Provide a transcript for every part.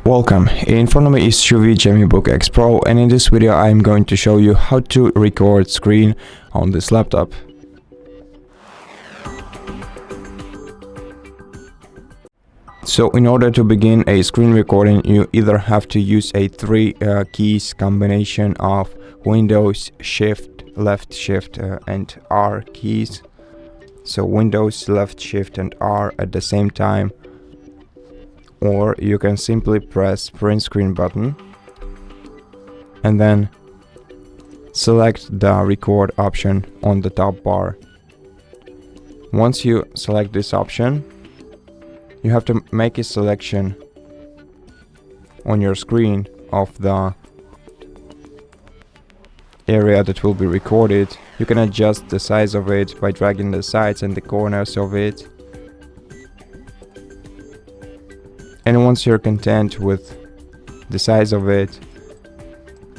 Welcome, in front of me is CHUWI GemiBook X Pro, and in this video I am going to show you how to record screen on this laptop. So in order to begin a screen recording, you either have to use a three keys combination of Windows, Shift, Left Shift and R keys. So Windows, Left Shift and R at the same time. Or you can simply press print screen button and then select the record option on the top bar. Once you select this option, you have to make a selection on your screen of the area that will be recorded. You can adjust the size of it by dragging the sides and the corners of it. And once you're content with the size of it,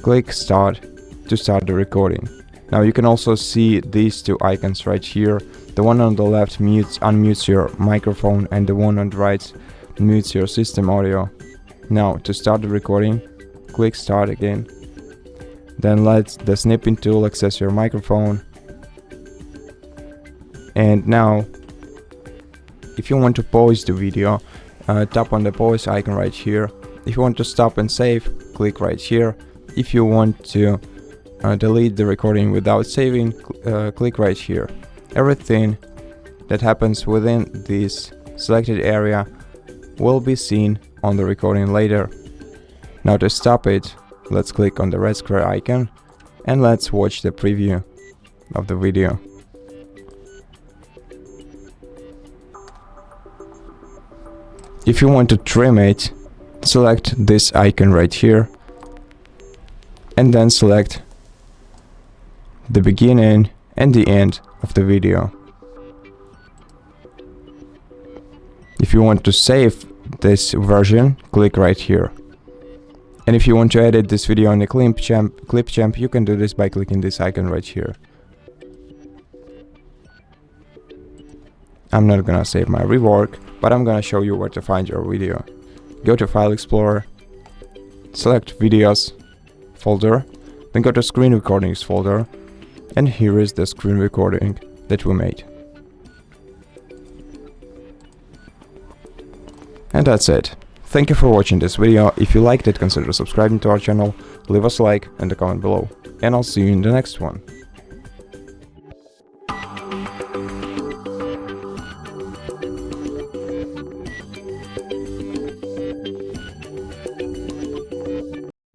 click Start to start the recording. Now you can also see these two icons right here. The one on the left unmutes your microphone, and the one on the right mutes your system audio. Now to start the recording, click Start again. Then let the snipping tool access your microphone. And now, if you want to pause the video, tap on the pause icon right here. If you want to stop and save, click right here. If you want to delete the recording without saving, click right here. Everything that happens within this selected area will be seen on the recording later. Now to stop it, let's click on the red square icon and let's watch the preview of the video. If you want to trim it, select this icon right here and then select the beginning and the end of the video. If you want to save this version, click right here. And if you want to edit this video on the Clipchamp, you can do this by clicking this icon right here. I'm not gonna save my rework, but I'm gonna show you where to find your video. Go to File Explorer, select Videos folder, then go to Screen Recordings folder, and here is the screen recording that we made. And that's it. Thank you for watching this video. If you liked it, consider subscribing to our channel, leave us a like and a comment below, and I'll see you in the next one.